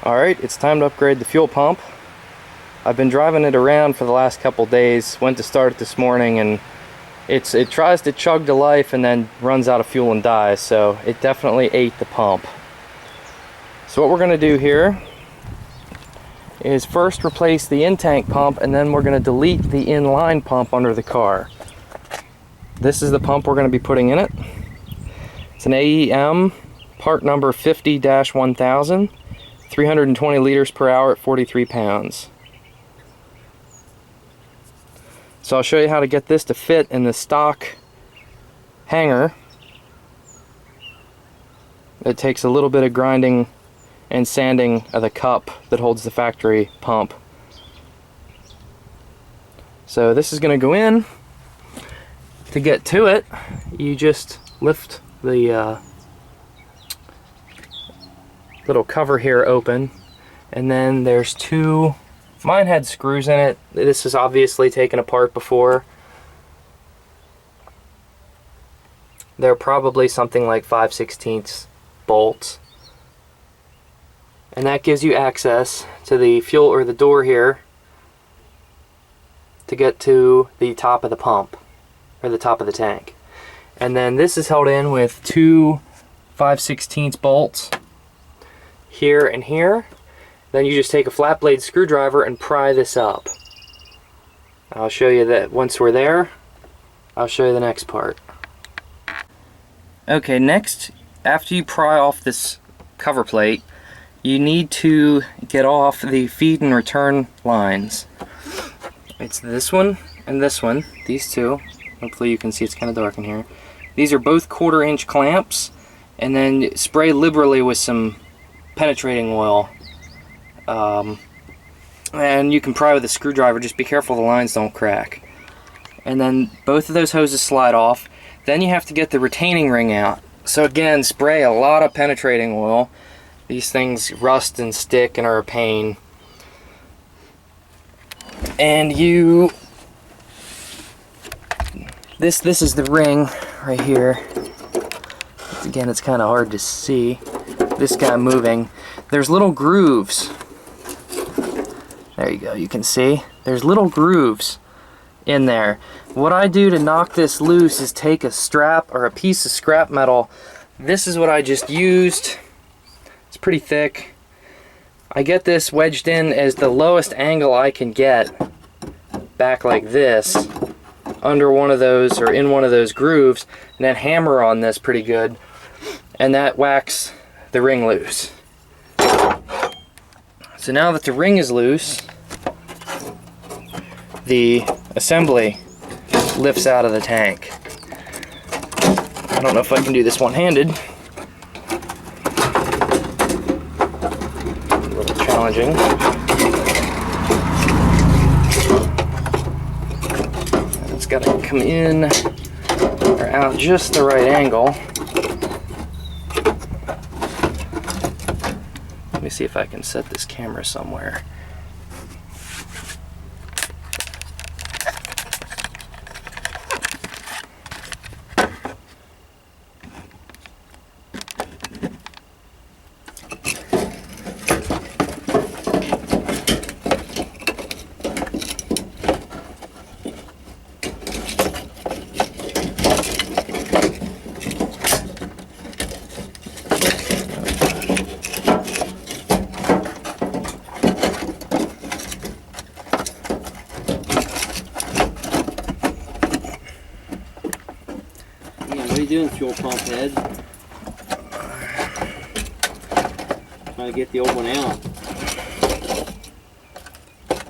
Alright, it's time to upgrade the fuel pump. I've been driving it around for the last couple days, went to start it this morning, and it tries to chug to life and then runs out of fuel and dies, so it definitely ate the pump. So what we're going to do here is first replace the in-tank pump, and then we're going to delete the in-line pump under the car. This is the pump we're going to be putting in it. It's an AEM, part number 50-1000, 320 liters per hour at 43 pounds. So I'll show you how to get this to fit in the stock hanger. It takes a little bit of grinding and sanding of the cup that holds the factory pump. So this is going to go in. To get to it, you just lift the little cover here open, and then there's two, mine had screws in it. This is obviously taken apart before. They're probably something like 5/16 bolts, and that gives you access to the fuel, or the door here, to get to the top of the pump, or the top of the tank. And then this is held in with two 5/16 bolts here and here. Then you just take a flat blade screwdriver and pry this up. I'll show you that once we're there. I'll show you the next part. Okay, next, after you pry off this cover plate, you need to get off the feed and return lines. It's this one and this one, these two. Hopefully you can see, it's kind of dark in here. These are both 1/4 inch clamps, and then spray liberally with some penetrating oil. And you can pry with a screwdriver, just be careful the lines don't crack. And then both of those hoses slide off. Then you have to get the retaining ring out. So again, spray a lot of penetrating oil. These things rust and stick and are a pain. And you... This is the ring right here. Again, it's kind of hard to see. This guy moving. There's little grooves. There you go, you can see. There's little grooves in there. What I do to knock this loose is take a strap or a piece of scrap metal. This is what I just used. It's pretty thick. I get this wedged in as the lowest angle I can get, back like this, under one of those, or in one of those grooves, and then hammer on this pretty good, and that whacks the ring loose. So now that the ring is loose, the assembly lifts out of the tank. I don't know if I can do this one-handed. A little challenging. It's got to come in or out just the right angle. Let me see if I can set this camera somewhere. What are you doing, fuel pump head? Trying to get the old one out.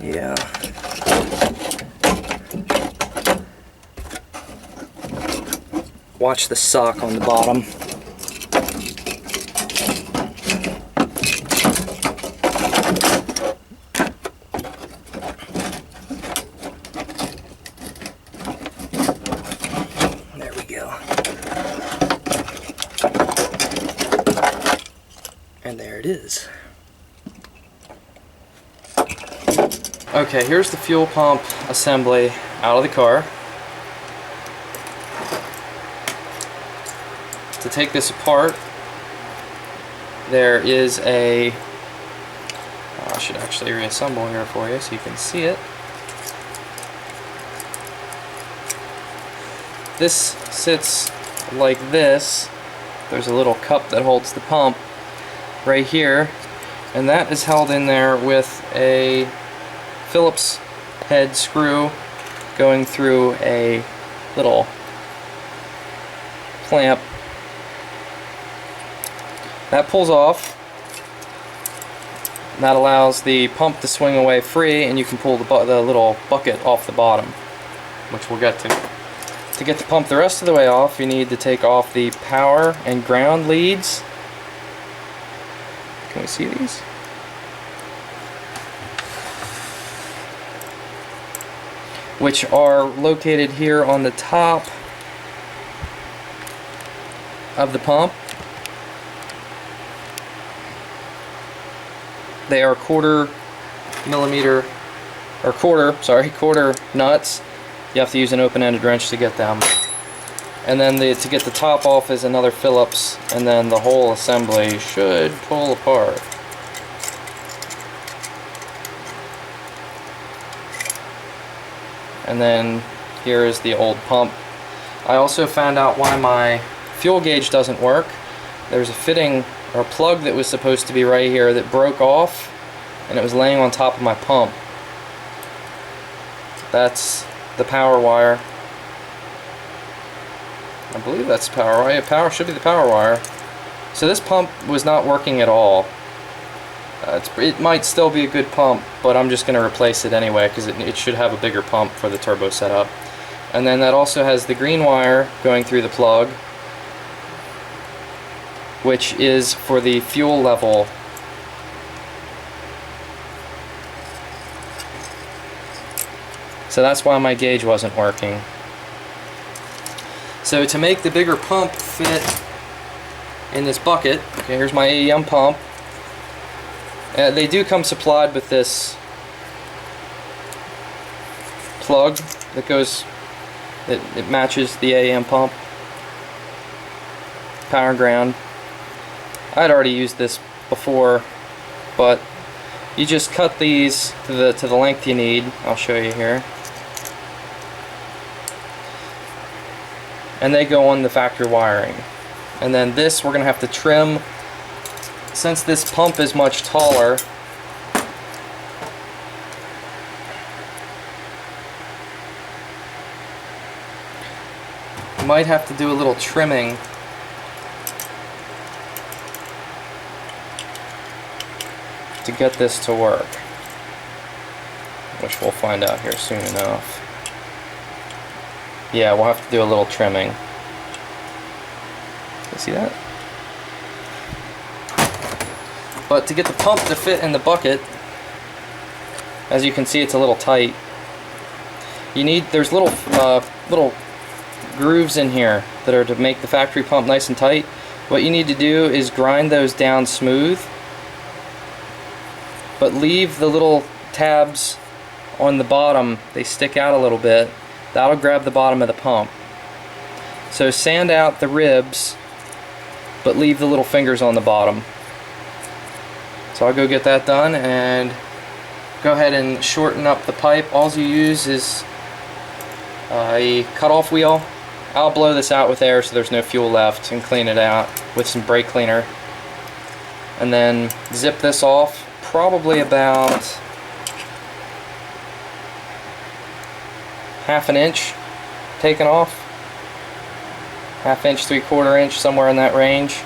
Yeah. Watch the sock on the bottom. There we go. And there it is. Okay, here's the fuel pump assembly out of the car. To take this apart, there is a I should actually reassemble here for you so you can see it. This sits like this. There's a little cup that holds the pump right here, and that is held in there with a Phillips head screw going through a little clamp. That pulls off. That allows the pump to swing away free, and you can pull the little bucket off the bottom, which we'll get to. To get the pump the rest of the way off, you need to take off the power and ground leads. Can we see these? Which are located here on the top of the pump. They are quarter nuts. You have to use an open-ended wrench to get them. And then to get the top off is another Phillips, and then the whole assembly should pull apart. And then here is the old pump. I also found out why my fuel gauge doesn't work. There's a fitting or a plug that was supposed to be right here that broke off, and it was laying on top of my pump. That's the power wire. I believe that's the power wire. Power should be the power wire. So this pump was not working at all. It might still be a good pump, but I'm just going to replace it anyway because it should have a bigger pump for the turbo setup. And then that also has the green wire going through the plug, which is for the fuel level. So that's why my gauge wasn't working. So to make the bigger pump fit in this bucket, okay, here's my AEM pump. They do come supplied with this plug that goes, it matches the AEM pump. Power and ground. I'd already used this before, but you just cut these to the length you need. I'll show you here. And they go on the factory wiring. And then this we're going to have to trim. Since this pump is much taller, you might have to do a little trimming to get this to work, which we'll find out here soon enough. Yeah, we'll have to do a little trimming. You see that? But to get the pump to fit in the bucket, as you can see, it's a little tight. There's little grooves in here that are to make the factory pump nice and tight. What you need to do is grind those down smooth, but leave the little tabs on the bottom. They stick out a little bit. That'll grab the bottom of the pump. So sand out the ribs, but leave the little fingers on the bottom. So I'll go get that done and go ahead and shorten up the pipe. All you use is a cutoff wheel. I'll blow this out with air so there's no fuel left and clean it out with some brake cleaner. And then zip this off, probably about ½ inch taken off. ½ inch, 3/4 inch, somewhere in that range.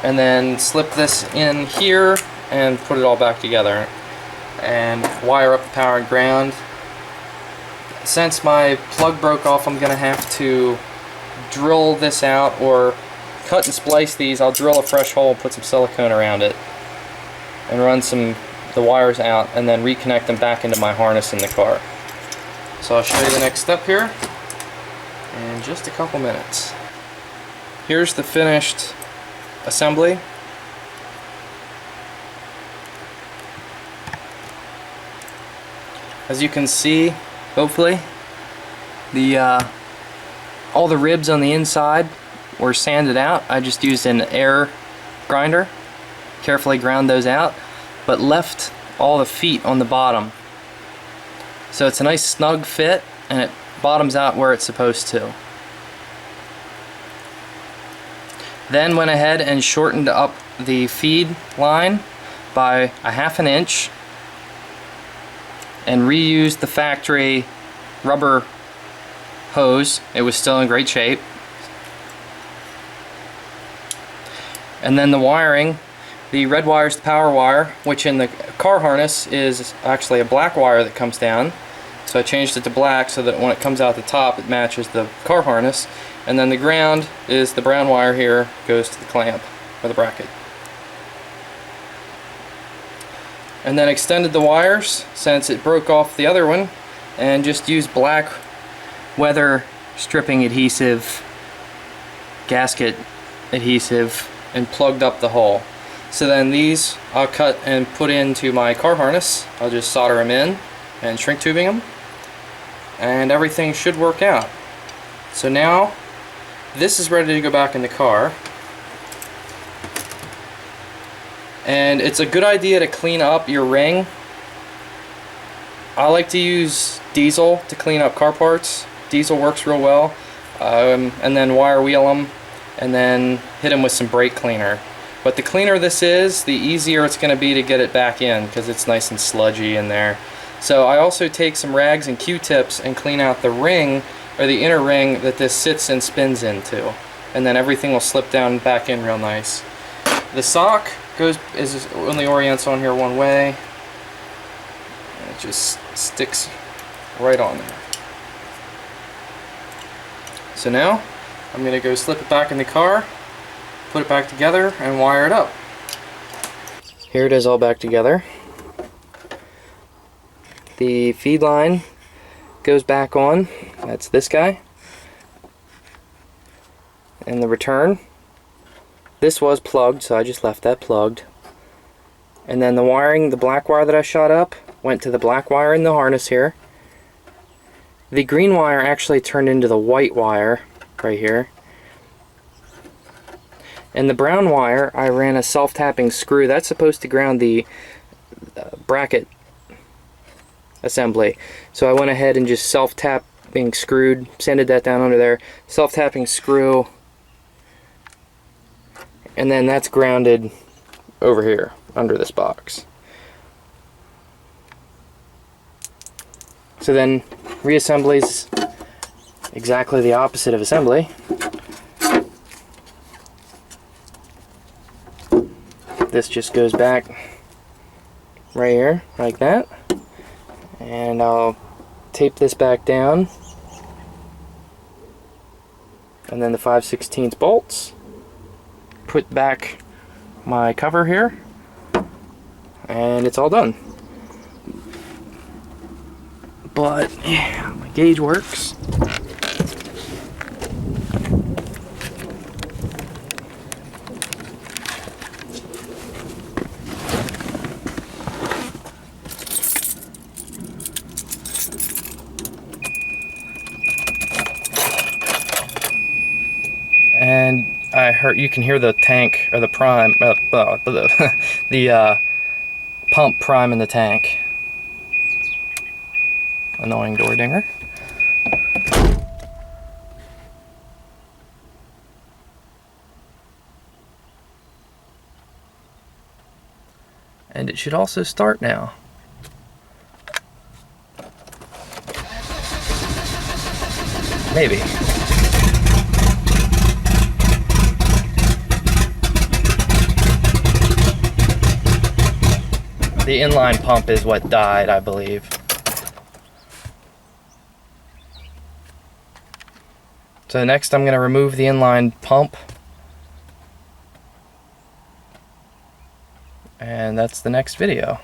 And then slip this in here and put it all back together and wire up the power and ground. Since my plug broke off, I'm gonna have to drill this out or cut and splice these. I'll drill a fresh hole and put some silicone around it and run the wires out and then reconnect them back into my harness in the car. So I'll show you the next step here in just a couple minutes. Here's the finished assembly. As you can see, hopefully, all the ribs on the inside were sanded out. I just used an air grinder carefully ground those out, but left all the feet on the bottom. So it's a nice snug fit, and it bottoms out where it's supposed to. Then went ahead and shortened up the feed line by 1/2 inch and reused the factory rubber hose. It was still in great shape. And then the wiring, the red wire is the power wire, which in the car harness is actually a black wire that comes down. So I changed it to black so that when it comes out the top it matches the car harness. And then the ground is the brown wire here, goes to the clamp or the bracket. And then extended the wires since it broke off the other one, and just used black weather stripping adhesive, gasket adhesive, and plugged up the hole. So then these I'll cut and put into my car harness. I'll just solder them in and shrink tubing them, and everything should work out. So now this is ready to go back in the car. And it's a good idea to clean up your ring. I like to use diesel to clean up car parts. Diesel works real well. And then wire wheel them, and then hit them with some brake cleaner. But the cleaner this is, the easier it's going to be to get it back in, because it's nice and sludgy in there. So I also take some rags and Q-tips and clean out the ring, or the inner ring that this sits and spins into. And then everything will slip down back in real nice. The sock is only orients on here one way, and it just sticks right on there. So now I'm going to go slip it back in the car, put it back together, and wire it up. Here it is all back together. The feed line goes back on, that's this guy, and the return. This was plugged, so I just left that plugged. And then the wiring, the black wire that I shot up, went to the black wire in the harness here. The green wire actually turned into the white wire right here. And the brown wire, I ran a self-tapping screw. That's supposed to ground the bracket assembly. So I went ahead and just self-tapping screwed, sanded that down under there, self-tapping screw, and then that's grounded over here under this box. So then reassembly is exactly the opposite of assembly. This just goes back right here like that, and I'll tape this back down, and then the 5/16 bolts, put back my cover here, and it's all done. But yeah, my gauge works. And I heard you can hear the tank or the prime, the pump prime in the tank. Annoying door dinger. And it should also start now. Maybe. The inline pump is what died, I believe. So next I'm going to remove the inline pump. And that's the next video.